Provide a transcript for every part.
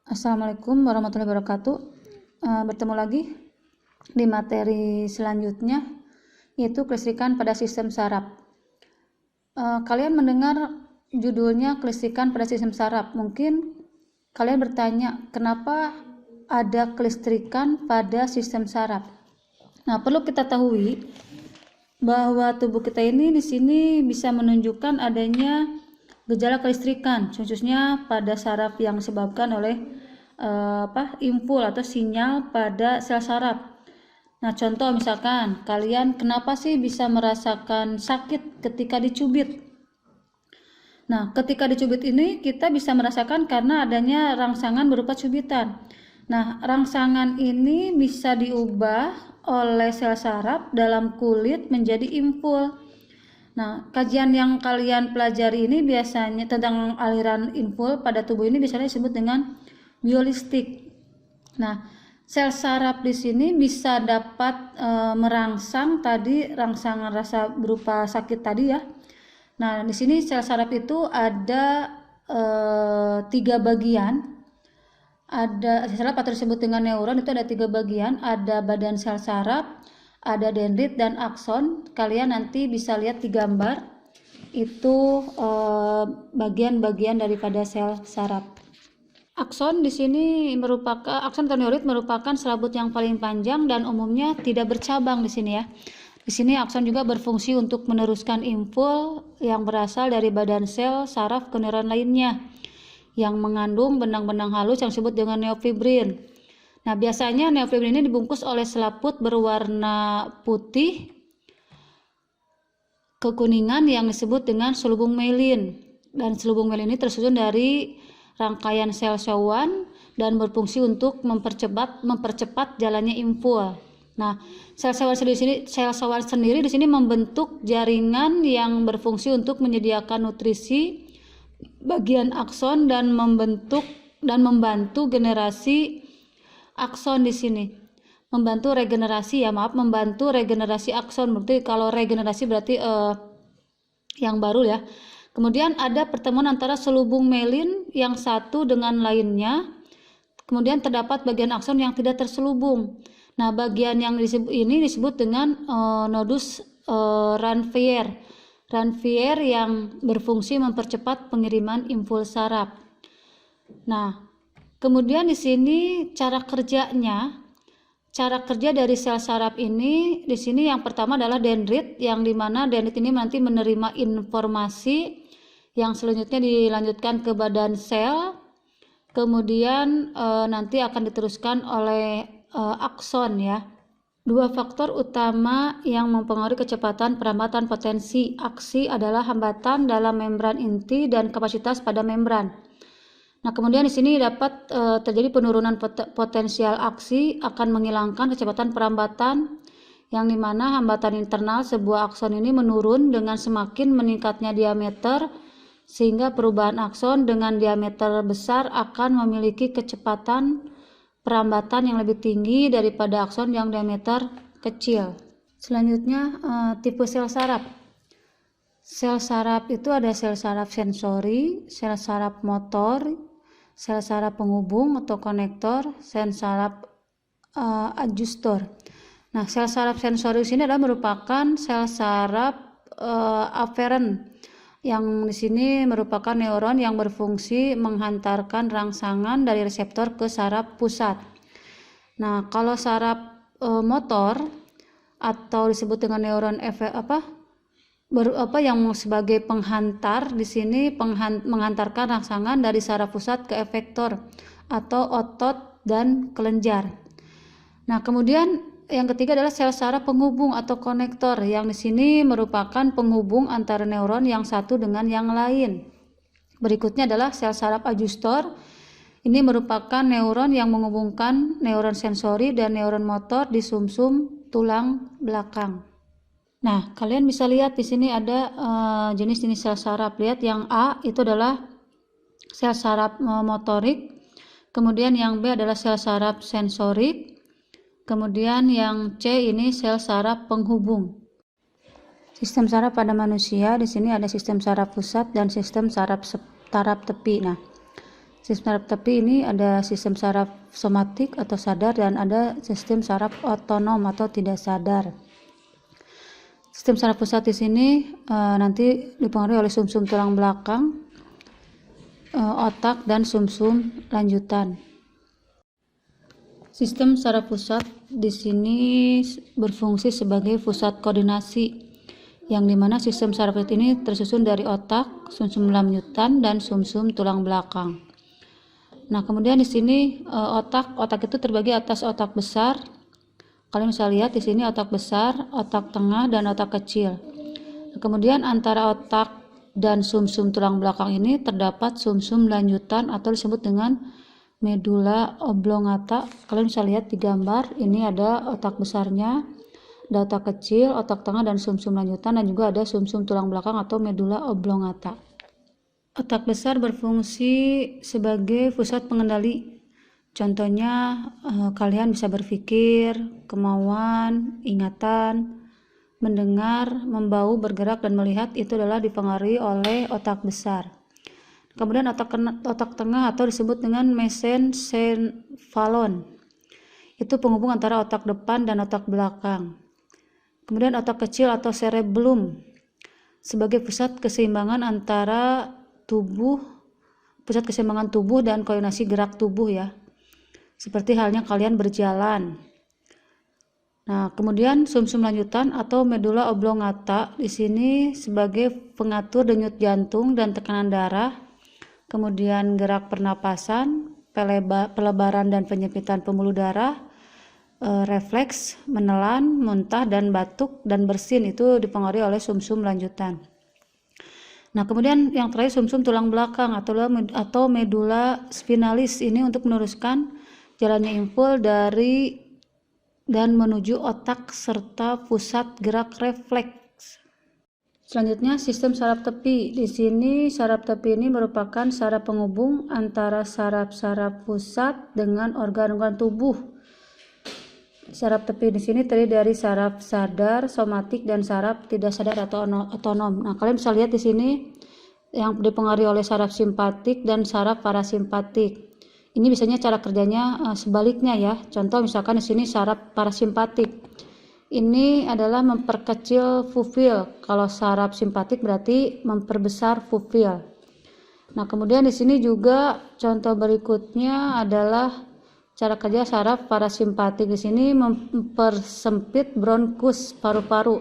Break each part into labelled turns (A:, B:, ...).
A: Assalamualaikum warahmatullahi wabarakatuh. Bertemu lagi di materi selanjutnya, yaitu kelistrikan pada sistem saraf. Kalian mendengar judulnya kelistrikan pada sistem saraf. Mungkin kalian bertanya, kenapa ada kelistrikan pada sistem saraf? Nah, perlu kita tahu bahwa tubuh kita ini di sini bisa menunjukkan adanya gejala kelistrikan, khususnya pada saraf yang disebabkan oleh impul atau sinyal pada sel saraf. Nah, contoh misalkan kalian kenapa sih bisa merasakan sakit ketika dicubit? Nah, ketika dicubit ini kita bisa merasakan karena adanya rangsangan berupa cubitan. Nah, rangsangan ini bisa diubah oleh sel saraf dalam kulit menjadi impul. Nah, kajian yang kalian pelajari ini biasanya tentang aliran impul pada tubuh ini biasanya disebut dengan biolistik. Nah, sel saraf di sini bisa dapat merangsang tadi rangsangan rasa berupa sakit tadi ya. Nah, di sini sel saraf itu ada 3 bagian. Ada sel saraf atau disebut dengan neuron itu ada 3 bagian, ada badan sel saraf, ada dendrit dan akson. Kalian nanti bisa lihat di gambar itu bagian-bagian daripada sel saraf. Akson di sini merupakan akson atau neurit merupakan selaput yang paling panjang dan umumnya tidak bercabang di sini ya. Di sini akson juga berfungsi untuk meneruskan impul yang berasal dari badan sel saraf ke neuron lainnya yang mengandung benang-benang halus yang disebut dengan neofibrin. Nah, biasanya neofibrin ini dibungkus oleh selaput berwarna putih kekuningan yang disebut dengan selubung myelin. Dan selubung myelin ini tersusun dari rangkaian sel Schwann dan berfungsi untuk mempercepat jalannya impul. Nah, sel Schwann sendiri di sini membentuk jaringan yang berfungsi untuk menyediakan nutrisi bagian akson dan membantu generasi akson di sini. Membantu regenerasi akson. Berarti kalau regenerasi berarti yang baru ya. Kemudian ada pertemuan antara selubung myelin yang satu dengan lainnya. Kemudian terdapat bagian akson yang tidak terselubung. Nah, bagian yang disebut dengan nodus Ranvier yang berfungsi mempercepat pengiriman impul saraf. Nah, kemudian di sini cara kerja dari sel saraf ini di sini yang pertama adalah dendrit, yang dimana dendrit ini nanti menerima informasi yang selanjutnya dilanjutkan ke badan sel, kemudian nanti akan diteruskan oleh akson ya. 2 faktor utama yang mempengaruhi kecepatan perambatan potensi aksi adalah hambatan dalam membran inti dan kapasitas pada membran. Nah, kemudian di sini dapat terjadi penurunan potensial aksi akan menghilangkan kecepatan perambatan, yang dimana hambatan internal sebuah akson ini menurun dengan semakin meningkatnya diameter, sehingga perubahan akson dengan diameter besar akan memiliki kecepatan perambatan yang lebih tinggi daripada akson yang diameter kecil. Selanjutnya tipe sel saraf. Sel saraf itu ada sel saraf sensori, sel saraf motor, sel saraf penghubung atau konektor, sel saraf adjustor. Nah, sel saraf sensori sini adalah merupakan sel saraf aferen, yang di sini merupakan neuron yang berfungsi menghantarkan rangsangan dari reseptor ke saraf pusat. Nah, kalau saraf motor atau disebut dengan neuron yang sebagai penghantar di sini menghantarkan rangsangan dari saraf pusat ke efektor atau otot dan kelenjar. Nah, kemudian yang ketiga adalah sel saraf penghubung atau konektor, yang di sini merupakan penghubung antara neuron yang satu dengan yang lain. Berikutnya adalah sel saraf adjustor. Ini merupakan neuron yang menghubungkan neuron sensori dan neuron motor di sumsum tulang belakang. Nah, kalian bisa lihat di sini ada jenis-jenis sel saraf. Lihat yang A itu adalah sel saraf motorik. Kemudian yang B adalah sel saraf sensorik. Kemudian yang C ini sel saraf penghubung. Sistem saraf pada manusia di sini ada sistem saraf pusat dan sistem saraf tepi. Nah, Sistem saraf tepi ini ada sistem saraf somatik atau sadar dan ada sistem saraf otonom atau tidak sadar. Sistem saraf pusat di sini nanti dipengaruhi oleh sumsum tulang belakang, otak dan sumsum lanjutan. Sistem saraf pusat di sini berfungsi sebagai pusat koordinasi, yang dimana sistem saraf pusat ini tersusun dari otak, sumsum lanjutan dan sumsum tulang belakang. Nah, kemudian di sini otak itu terbagi atas otak besar. Kalian bisa lihat di sini otak besar, otak tengah dan otak kecil. Nah, kemudian antara otak dan sumsum tulang belakang ini terdapat sumsum lanjutan atau disebut dengan medula oblongata. Kalian bisa lihat di gambar, ini ada otak besarnya, ada otak kecil, otak tengah dan sumsum lanjutan, dan juga ada sumsum tulang belakang atau medula oblongata. Otak besar berfungsi sebagai pusat pengendali. Contohnya kalian bisa berpikir, kemauan, ingatan, mendengar, membau, bergerak, dan melihat itu adalah dipengaruhi oleh otak besar. Kemudian otak tengah atau disebut dengan mesencephalon. Itu penghubung antara otak depan dan otak belakang. Kemudian otak kecil atau cerebellum sebagai pusat keseimbangan antara pusat keseimbangan tubuh dan koordinasi gerak tubuh ya. Seperti halnya kalian berjalan. Nah, kemudian sumsum lanjutan atau medula oblongata di sini sebagai pengatur denyut jantung dan tekanan darah, kemudian gerak pernapasan, pelebaran dan penyempitan pembuluh darah, refleks, menelan, muntah dan batuk dan bersin itu dipengaruhi oleh sumsum lanjutan. Nah, kemudian yang terakhir sumsum tulang belakang atau medula spinalis ini untuk meneruskan jalannya impul dari dan menuju otak serta pusat gerak refleks. Selanjutnya sistem saraf tepi. Di sini saraf tepi ini merupakan saraf penghubung antara saraf-saraf pusat dengan organ-organ tubuh. Saraf tepi di sini terdiri dari saraf sadar, somatik, dan saraf tidak sadar atau otonom. Nah, kalian bisa lihat di sini yang dipengaruhi oleh saraf simpatik dan saraf parasimpatik. Ini biasanya cara kerjanya sebaliknya ya. Contoh misalkan di sini saraf parasimpatik. Ini adalah memperkecil pupil. Kalau saraf simpatik berarti memperbesar pupil. Nah, kemudian di sini juga contoh berikutnya adalah cara kerja saraf parasimpatik. Di sini mempersempit bronkus paru-paru.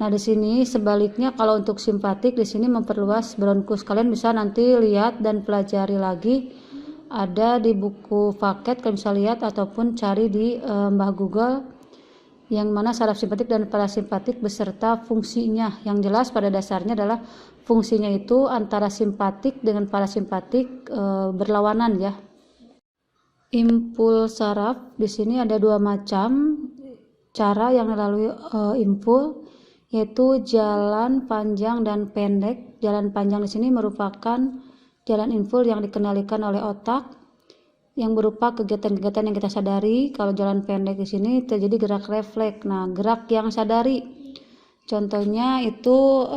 A: Nah, di sini sebaliknya kalau untuk simpatik di sini memperluas bronkus. Kalian bisa nanti lihat dan pelajari lagi. Ada di buku paket kalian bisa lihat ataupun cari di Mbah Google yang mana saraf simpatik dan parasimpatik beserta fungsinya. Yang jelas pada dasarnya adalah fungsinya itu antara simpatik dengan parasimpatik berlawanan ya. Impul saraf di sini ada dua macam cara yang melalui impul, yaitu jalan panjang dan pendek. Jalan panjang di sini merupakan jalan impul yang dikendalikan oleh otak yang berupa kegiatan-kegiatan yang kita sadari. Kalau jalan pendek di sini terjadi gerak refleks. Nah, gerak yang sadari contohnya itu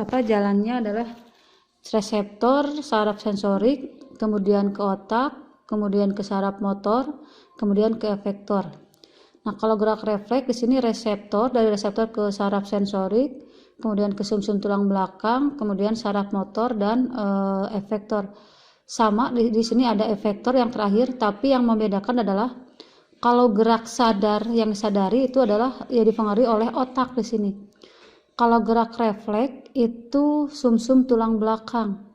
A: jalannya adalah reseptor saraf sensorik, kemudian ke otak, kemudian ke saraf motor, kemudian ke efektor. Nah, kalau gerak refleks di sini dari reseptor ke saraf sensorik, kemudian ke sumsum tulang belakang, kemudian saraf motor dan efektor. Sama di sini ada efektor yang terakhir, tapi yang membedakan adalah kalau gerak sadar yang disadari itu adalah ya dipengaruhi oleh otak di sini. Kalau gerak refleks itu sumsum tulang belakang.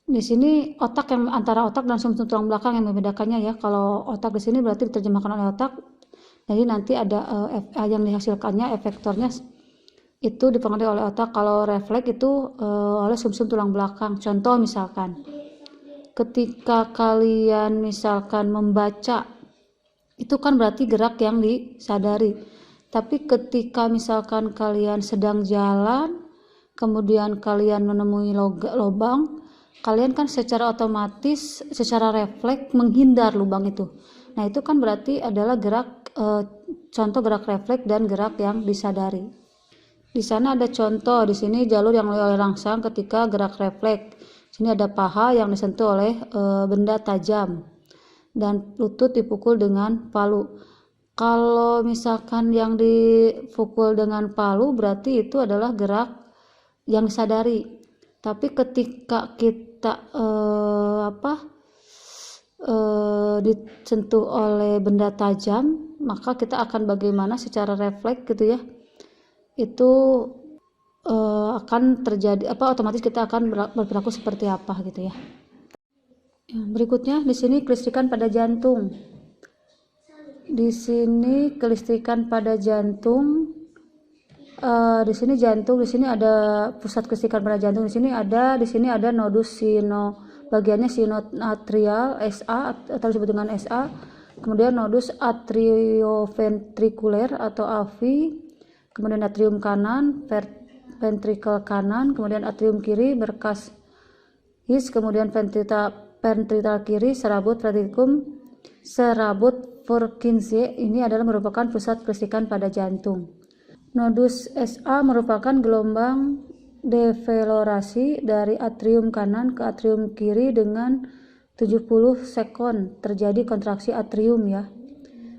A: Di sini otak yang antara otak dan sumsum tulang belakang yang membedakannya ya. Kalau otak di sini berarti diterjemahkan oleh otak. Jadi nanti ada yang dihasilkannya efektornya itu dipengaruhi oleh otak. Kalau refleks itu oleh sumsum tulang belakang. Contoh misalkan ketika kalian misalkan membaca itu kan berarti gerak yang disadari. Tapi ketika misalkan kalian sedang jalan kemudian kalian menemui lubang, kalian kan secara otomatis, secara refleks menghindar lubang itu. Nah, itu kan berarti adalah contoh gerak refleks dan gerak yang disadari. Di sana ada contoh, di sini jalur yang langsang ketika gerak refleks. Sini ada paha yang disentuh oleh benda tajam dan lutut dipukul dengan palu. Kalau misalkan yang dipukul dengan palu berarti itu adalah gerak yang disadari. Tapi ketika kita disentuh oleh benda tajam, maka kita akan bagaimana secara refleks gitu ya, itu akan terjadi otomatis kita akan berperilaku seperti apa gitu ya. Berikutnya di sini kelistrikan pada jantung. Di sini kelistrikan pada jantung. Di sini jantung, di sini ada pusat kelistrikan pada jantung. Di sini ada nodus bagiannya sinoatrial SA atau disebut dengan SA. Kemudian nodus atrioventrikuler atau AV. Kemudian atrium kanan, ventrikel kanan, kemudian atrium kiri, berkas his, kemudian ventrikel kiri, serabut ventriculum, serabut Purkinje. Ini adalah merupakan pusat kelistrikan pada jantung. Nodus SA merupakan gelombang develorasi dari atrium kanan ke atrium kiri dengan 70 sekon terjadi kontraksi atrium ya.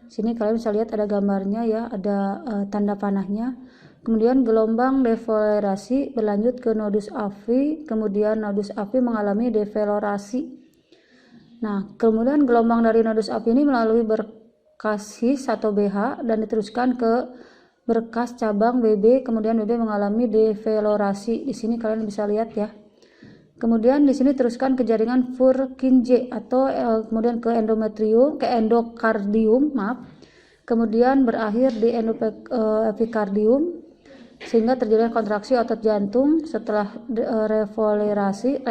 A: Sini kalian bisa lihat ada gambarnya ya, ada tanda panahnya. Kemudian gelombang develorasi berlanjut ke nodus AV, kemudian nodus AV mengalami develorasi. Nah, kemudian gelombang dari nodus AV ini melalui berkas his atau BH dan diteruskan ke berkas cabang BB, kemudian BB mengalami develorasi. Di sini kalian bisa lihat ya. Kemudian di sini teruskan ke jaringan Purkinje atau kemudian ke endokardium, kemudian berakhir di epikardium sehingga terjadi kontraksi otot jantung. Setelah revolarisasi,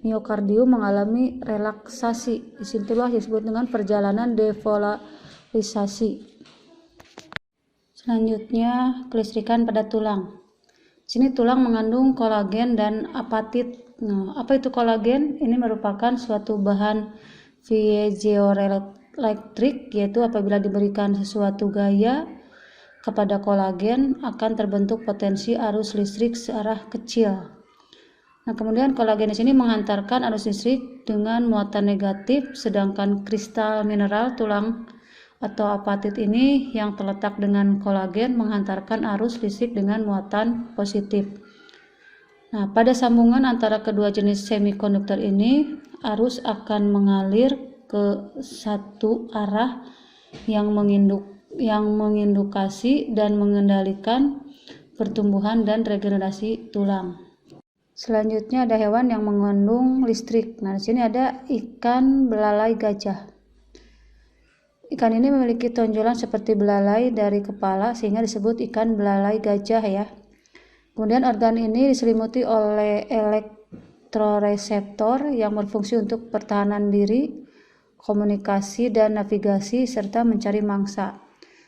A: miokardium mengalami relaksasi. Disitulah disebut dengan perjalanan devolarisasi. Selanjutnya kelistrikan pada tulang. Sini tulang mengandung kolagen dan apatit. Nah, apa itu kolagen? Ini merupakan suatu bahan piezoelektrik, yaitu apabila diberikan sesuatu gaya kepada kolagen akan terbentuk potensi arus listrik searah kecil. Nah, kemudian kolagen di sini menghantarkan arus listrik dengan muatan negatif, sedangkan kristal mineral tulang atau apatit ini yang terletak dengan kolagen menghantarkan arus listrik dengan muatan positif. Nah, pada sambungan antara kedua jenis semikonduktor ini, arus akan mengalir ke satu arah yang mengindukasi dan mengendalikan pertumbuhan dan regenerasi tulang. Selanjutnya ada hewan yang mengandung listrik. Nah, di sini ada ikan belalai gajah. Ikan ini memiliki tonjolan seperti belalai dari kepala sehingga disebut ikan belalai gajah ya. Kemudian organ ini diselimuti oleh elektroreseptor yang berfungsi untuk pertahanan diri, komunikasi dan navigasi serta mencari mangsa.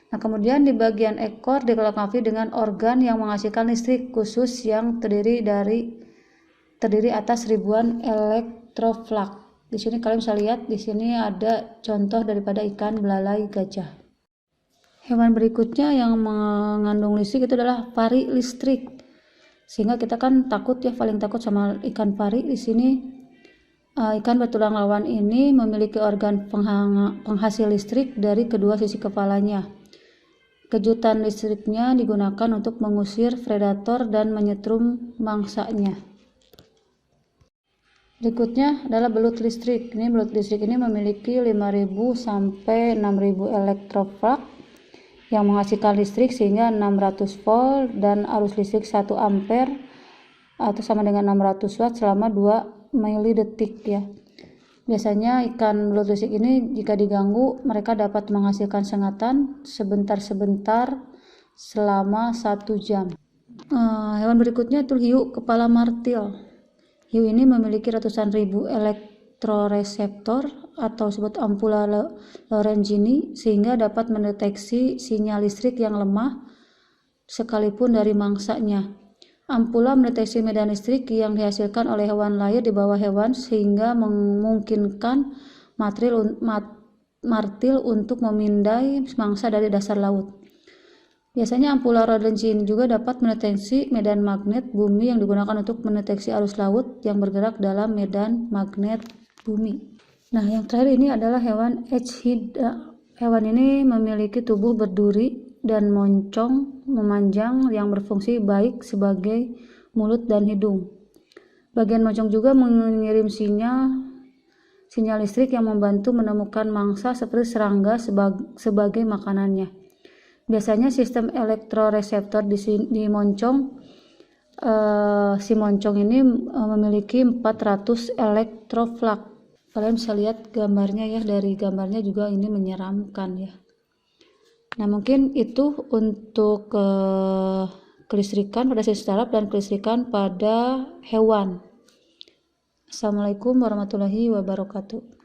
A: Nah, kemudian di bagian ekor dilengkapi dengan organ yang menghasilkan listrik khusus yang terdiri atas ribuan elektroflak. Di sini kalian bisa lihat, di sini ada contoh daripada ikan belalai gajah. Hewan berikutnya yang mengandung listrik itu adalah pari listrik. Sehingga kita kan takut ya, paling takut sama ikan pari. Di sini ikan bertulang lawan ini memiliki organ penghasil listrik dari kedua sisi kepalanya. Kejutan listriknya digunakan untuk mengusir predator dan menyetrum mangsanya. Berikutnya adalah belut listrik. Belut listrik ini memiliki 5.000 sampai 6.000 elektroflak yang menghasilkan listrik sehingga 600 volt dan arus listrik 1 ampere atau sama dengan 600 watt selama 2 milidetik ya. Biasanya ikan belut listrik ini jika diganggu mereka dapat menghasilkan sengatan sebentar-sebentar selama 1 jam. Hewan berikutnya itu hiu kepala martil. Hiu ini memiliki ratusan ribu elektroreseptor atau disebut ampula Lorenzini sehingga dapat mendeteksi sinyal listrik yang lemah sekalipun dari mangsanya. Ampula mendeteksi medan listrik yang dihasilkan oleh hewan lain di bawah hewan sehingga memungkinkan martil untuk memindai mangsa dari dasar laut. Biasanya ampula Rayleigh ini juga dapat mendeteksi medan magnet bumi yang digunakan untuk mendeteksi arus laut yang bergerak dalam medan magnet bumi. Nah, yang terakhir ini adalah hewan Echidna. Hewan ini memiliki tubuh berduri dan moncong memanjang yang berfungsi baik sebagai mulut dan hidung. Bagian moncong juga mengirim sinyal listrik yang membantu menemukan mangsa seperti serangga sebagai makanannya. Biasanya sistem elektroreseptor di moncong, si moncong ini memiliki 400 elektroflag. Kalian bisa lihat gambarnya ya, dari gambarnya juga ini menyeramkan ya. Nah, mungkin itu untuk kelistrikan pada sistem saraf dan kelistrikan pada hewan. Assalamualaikum warahmatullahi wabarakatuh.